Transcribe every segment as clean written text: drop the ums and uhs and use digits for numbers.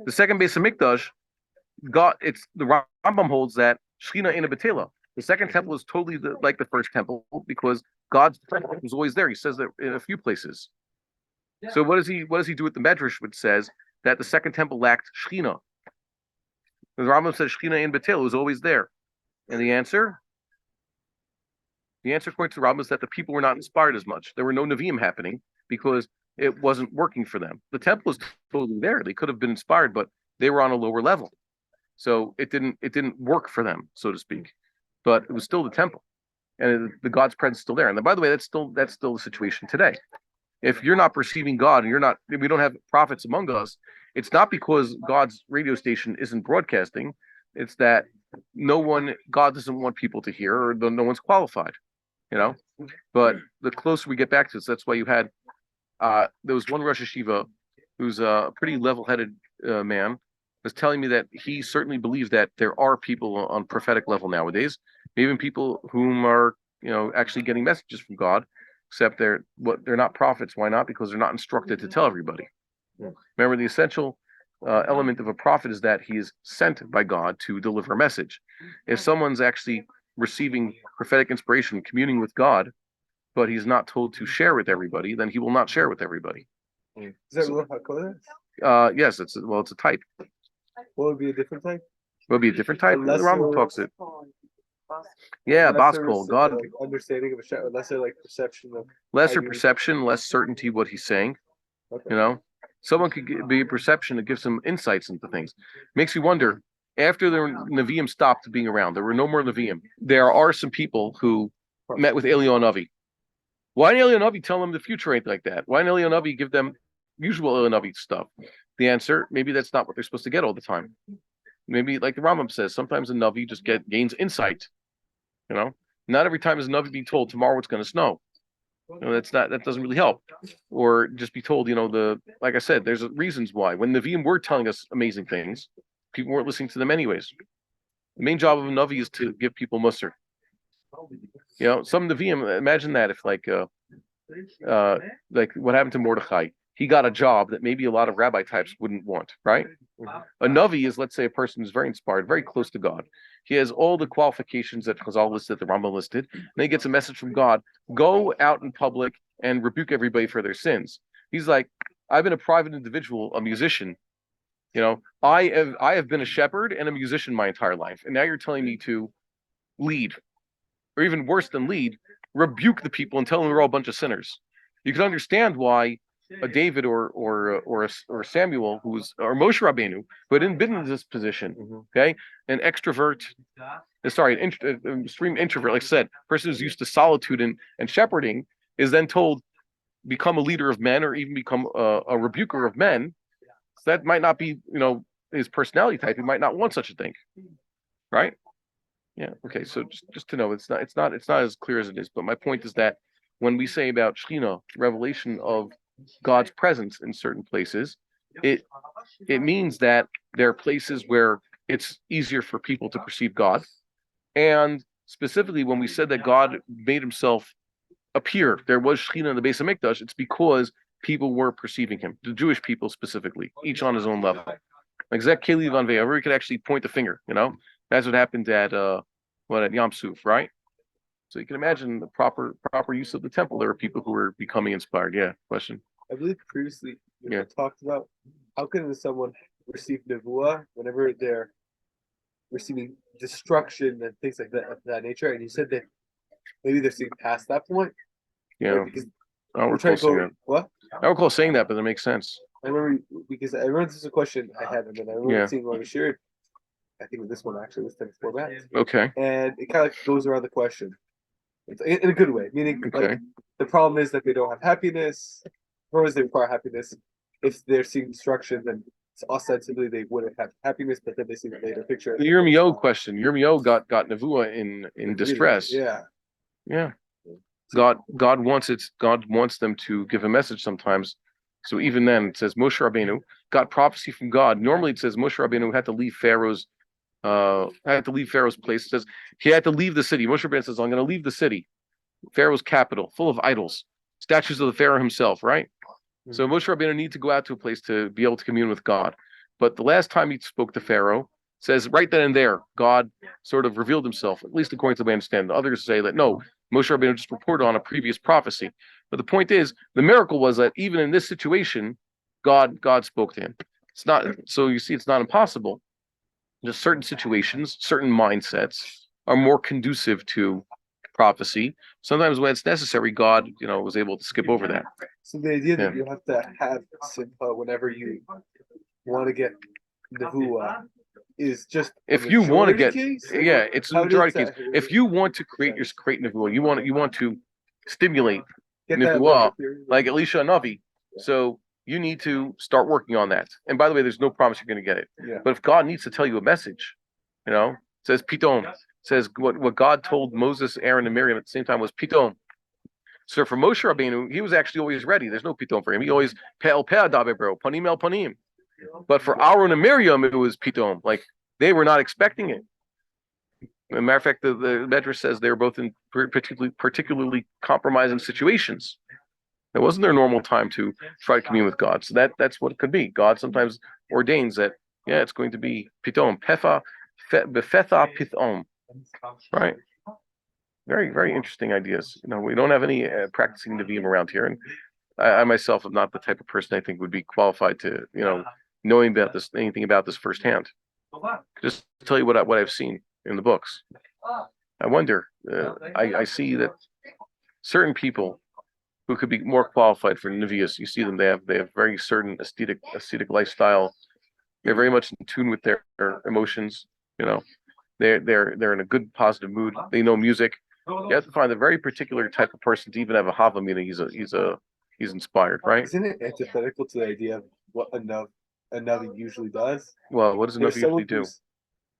The second base of Mikdash, God, it's the Rambam holds that Shechinah in a Betela. The second temple is totally like the first temple because God's presence was always there. He says that in a few places. So what does he do with the Medrash, which says that the second temple lacked Shechinah? The Rambam says Shechinah in Betela was always there. And the answer according to the Rambam is that the people were not inspired as much. There were no Nevi'im happening because it wasn't working for them. The temple was totally there. They could have been inspired, but they were on a lower level. So it didn't work for them, so to speak. But it was still the temple. And the God's presence is still there. And by the way, that's still the situation today. If you're not perceiving God and we don't have prophets among us, it's not because God's radio station isn't broadcasting. It's that God doesn't want people to hear, or no one's qualified, you know. But the closer we get back to this, that's why you had there was one Rosh Hashiva who's a pretty level-headed man, was telling me that he certainly believes that there are people on prophetic level nowadays, even people whom are actually getting messages from God, except they're not prophets. Why not? Because they're not instructed to tell everybody. Remember, the essential element of a prophet is that he is sent by God to deliver a message. If someone's actually receiving prophetic inspiration, communing with God, but he's not told to share with everybody, then he will not share with everybody. Is that Ruach HaKodesh? Yes, it's a type. What would be a different type? What would be a different type? The Rambam talks it. Yeah, Baskol, God. Understanding of a lesser perception of lesser perception, less certainty what he's saying. Okay. Someone could be a perception that gives them insights into things. Makes you wonder, after the Nevi'im stopped being around, there were no more Nevi'im. There are some people who met with Eliyahu Navi. Why didn't Eliyahu Navi tell them the future ain't like that? Why didn't Eliyahu Navi give them usual Eliyahu Navi stuff? The answer, maybe that's not what they're supposed to get all the time. Maybe, like the Rambam says, sometimes a Navi just gains insight. Not every time is a Navi being told tomorrow it's going to snow. That doesn't really help. Or just be told, like I said, there's reasons why. When Nevi'im were telling us amazing things, people weren't listening to them anyways. The main job of a Navi is to give people musr. Some Nevi'im, imagine that if like what happened to Mordechai. He got a job that maybe a lot of rabbi types wouldn't want, right? A Navi is, let's say, a person who's very inspired, very close to God. He has all the qualifications that Chazal listed, the Rambam listed, and then he gets a message from God, go out in public and rebuke everybody for their sins. He's like, I've been a private individual, a musician. I have been a shepherd and a musician my entire life, and now you're telling me to lead, or even worse than lead, rebuke the people and tell them we're all a bunch of sinners. You can understand why a David or Samuel or Moshe Rabbeinu, who hadn't been in this position, okay, an extrovert, an extreme introvert, like I said, person who's used to solitude and shepherding, is then told become a leader of men or even become a rebuker of men. So that might not be his personality type. He might not want such a thing, right? Yeah. Okay. So just to know, it's not as clear as it is. But my point is that when we say about Shechinah, revelation of God's presence in certain places, it means that there are places where it's easier for people to perceive God. And specifically, when we said that God made himself appear, there was Shechinah in the base of Mikdash, it's because people were perceiving him, the Jewish people specifically, each on his own level. Like Zek Keli Van Vey, everybody could actually point the finger, That's what happened at Yom Suf, right? So you can imagine the proper use of the temple. There were people who were becoming inspired. Yeah, question? I believe previously we talked about how can someone receive nevuah whenever they're receiving destruction and things like that of that nature, and you said that maybe they're seeing past that point. Yeah. Right? Because I don't recall saying that. What? I don't recall saying that, but that makes sense. I remember this is a question I had, and then I remember seeing one shared. I think this one actually was 10 format. Okay. And it kind of goes around the question. It's in a good way, meaning the problem is that they don't have happiness. Or they require happiness. If they're seeing destruction, then ostensibly they wouldn't have happiness, but then they see the later picture. The Yirmiyahu question. Yirmiyahu got nevuah in distress. Yeah. God wants them to give a message sometimes. So even then, it says Moshe Rabbeinu got prophecy from God. Normally, it says Moshe Rabbeinu had to leave Pharaoh's place. It says he had to leave the city. Moshe Rabbeinu says, "I'm going to leave the city, Pharaoh's capital, full of idols, statues of the Pharaoh himself." Right. So Moshe Rabbeinu needed to go out to a place to be able to commune with God. But the last time he spoke to Pharaoh, says right then and there, God sort of revealed himself, at least according to the way I understand. Others say that no, Moshe Rabbeinu just reported on a previous prophecy. But the point is, the miracle was that even in this situation, God spoke to him. It's not so you see, it's not impossible. Just certain situations, certain mindsets are more conducive to prophecy. Sometimes when it's necessary, God, was able to skip over that. So the idea that you have to have simcha whenever you want to get nevuah is just if you want to get case? it's a majority case. If you want to create nevuah, you want to stimulate nevuah like Elisha Navi. So you need to start working on that. And by the way, there's no promise you're going to get it. Yeah. But if God needs to tell you a message, says Pitom, says what God told Moses, Aaron, and Miriam at the same time was Pitom. So for Moshe Rabbeinu, he was actually always ready. There's no Pitom for him. He always Pe'el Pe'ah Dabebro, Panim El Panim. But for Aaron and Miriam, it was Pitom. Like they were not expecting it. As a matter of fact, the Medrash says they were both in particularly compromising situations. It wasn't their normal time to try to commune with God. So that's what it could be. God sometimes ordains that, it's going to be Pitom, Befetha Pithom. Right? Very, very interesting ideas. We don't have any practicing Nevi'im around here. And I myself am not the type of person I think would be qualified to, knowing about anything about this firsthand. Just to tell you what I've seen in the books. I wonder, I see that certain people who could be more qualified for Nevi'us, you see them, they have very certain ascetic lifestyle. They're very much in tune with their emotions, they're in a good positive mood. They know music. You have to find a very particular type of person to even have a hava, meaning he's inspired, right? Isn't it antithetical to the idea of what a Navi usually does? Well, what does a Navi usually do?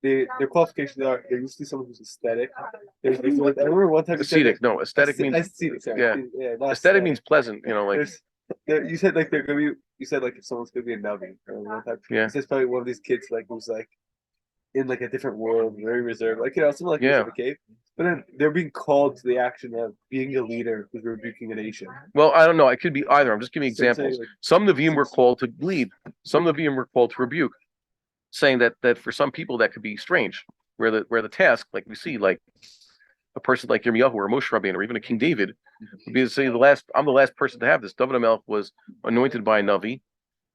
Their qualifications are they're usually someone who's aesthetic. I remember one time aesthetic. No, aesthetic means aesthetic. Sorry. Yeah, aesthetic means pleasant. You said like they're gonna be. You said like if someone's gonna be a Navi. One time, yeah, it's probably one of these kids like who's like in like a different world, very reserved, something like this in the cave. But then they're being called to the action of being a leader who's rebuking a nation. Well, I don't know. It could be either. I'm just giving examples. Some Nevi'im were called to lead. Some Nevi'im were called to rebuke, saying that for some people that could be strange, where the task, like we see, like a person like Yirmiyahu or Moshe Rabbeinu or even a King David, would be to say I'm the last person to have this. David HaMelech was anointed by a Navi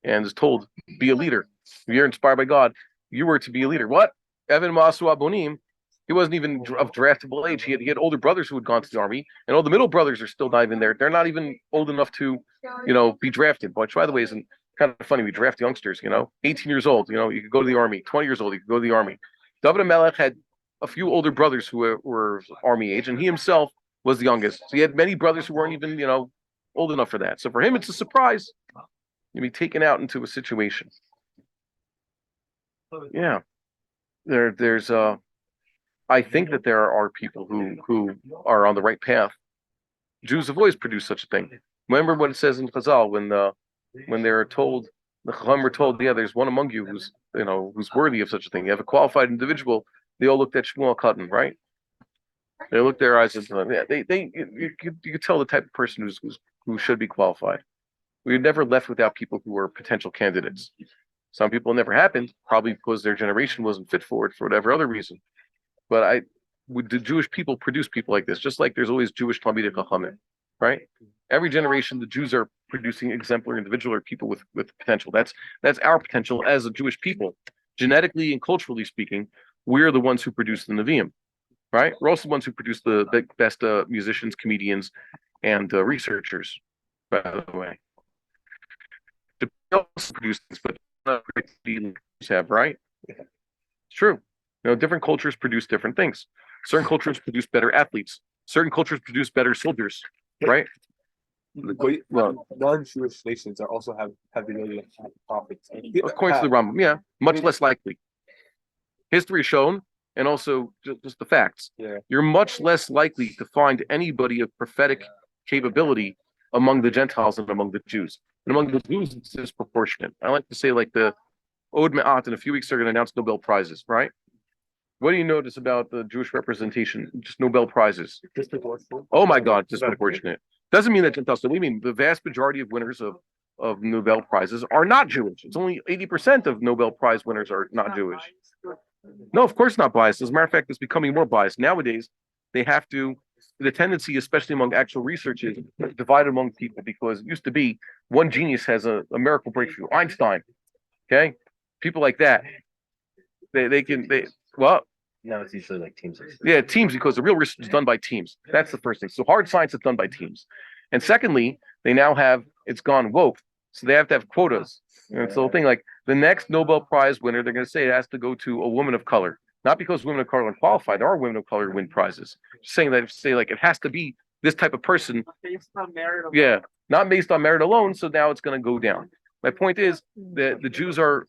and is told, be a leader. If you're inspired by God, you were to be a leader. What? Evan Masu Abonim, he wasn't even of draftable age. He had older brothers who had gone to the army, and all the middle brothers are still not even there. They're not even old enough to, be drafted. Which, by the way, isn't kind of funny. We draft youngsters, 18 years old, you could go to the army. 20 years old, you could go to the army. David HaMelech had a few older brothers who were army age, and he himself was the youngest. So he had many brothers who weren't even, old enough for that. So for him, it's a surprise to be taken out into a situation. Yeah. There's I think that there are people who are on the right path. Jews have always produced such a thing. Remember what it says in Chazal when they're told, the Chacham were told, there's one among you who's worthy of such a thing. You have a qualified individual. They all looked at Shmuel Cotton, right? They looked their eyes at them. Yeah, you could tell the type of person who should be qualified. We were never left without people who were potential candidates. Some people never happened, probably because their generation wasn't fit for it for whatever other reason. But the Jewish people produce people like this, just like there's always Jewish Talmidei Chachamim, right? Every generation, the Jews are producing exemplary individual or people with potential. That's our potential as a Jewish people. Genetically and culturally speaking, we're the ones who produce the Nevi'im, right? We're also the ones who produce the best musicians, comedians, and researchers, by the way. The also produce this, but not have, right? It's true. Different cultures produce different things. Certain cultures produce better athletes. Certain cultures produce better soldiers, right? Well, non-Jewish nations also have the ability to have prophets. According to the Rambam, much less likely. History shown, and also just the facts. Yeah. You're much less likely to find anybody of prophetic capability among the Gentiles than among the Jews. And among the Jews, it's disproportionate. I like to say, like the Od Me'at, in a few weeks they're going to announce Nobel Prizes, right? What do you notice about the Jewish representation? Just Nobel Prizes. Oh my God, disproportionate. Doesn't mean that Gentiles. So we mean the vast majority of winners of of Nobel Prizes are not Jewish. It's only 80% of Nobel Prize winners are not Jewish. No, of course not biased. As a matter of fact, it's becoming more biased. Nowadays, they have to, the tendency, especially among actual researchers, is divide among people because it used to be one genius has a miracle breakthrough. Einstein, okay? People like that. Well, No, it's usually like teams. yeah, teams, because the real research is done by teams. That's the first thing. So hard science is done by teams. And secondly, they now have, it's gone woke. So they have to have quotas. And it's the whole thing, like the next Nobel Prize winner, they're going to say it has to go to a woman of color. Not because women of color are qualified. There are women of color who win prizes. Just saying that, say like it has to be this type of person. Based on merit alone. Yeah, not based on merit alone. So now it's going to go down. My point is that the Jews are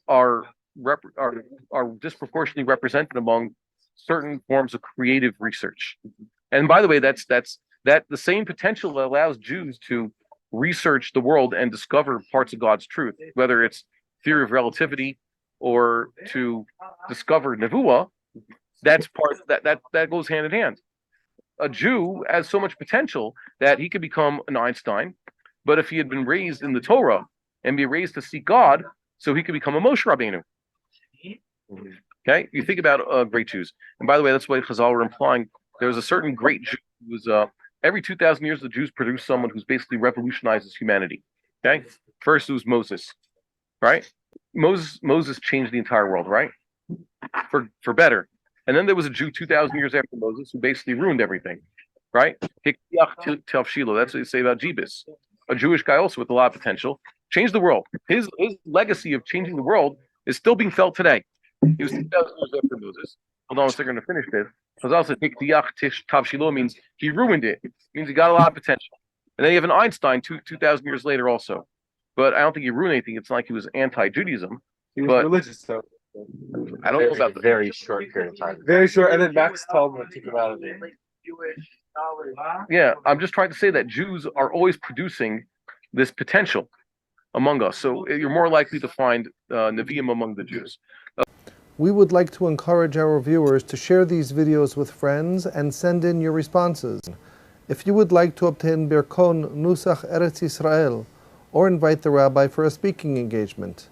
disproportionately represented among certain forms of creative research. And by the way, that's the same potential that allows Jews to research the world and discover parts of God's truth, whether it's theory of relativity or to discover nevuah. That's part that goes hand in hand. A Jew has so much potential that he could become an Einstein, but if he had been raised in the Torah and be raised to seek God, so he could become a Moshe Rabbeinu. Okay, you think about great Jews, and by the way, that's why Chazal were implying there was a certain great Jew who was every 2,000 years the Jews produce someone who's basically revolutionizes humanity. Okay, first it was Moses, right? Moses changed the entire world, right? For better. And then there was a Jew 2,000 years after Moses who basically ruined everything, right? Shilo, that's what they say about Jebus, a Jewish guy also with a lot of potential, changed the world. His legacy of changing the world is still being felt today. He was 2,000 years after Moses. Hold on a second to finish this. Because also Tav Shilo means he ruined it. It means he got a lot of potential. And then you have an Einstein 2,000 years later also. But I don't think he ruined anything. It's not like he was anti-Judaism. He was religious, though. I don't know about the very short period of time. Very short, and then Max Talmud took him out of it. Yeah, I'm just trying to say that Jews are always producing this potential among us. So you're more likely to find Nevi'im among the Jews. We would like to encourage our viewers to share these videos with friends and send in your responses. If you would like to obtain Birkon Nusach Eretz Yisrael or invite the rabbi for a speaking engagement,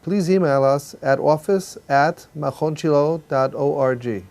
please email us at office@machonshilo.org.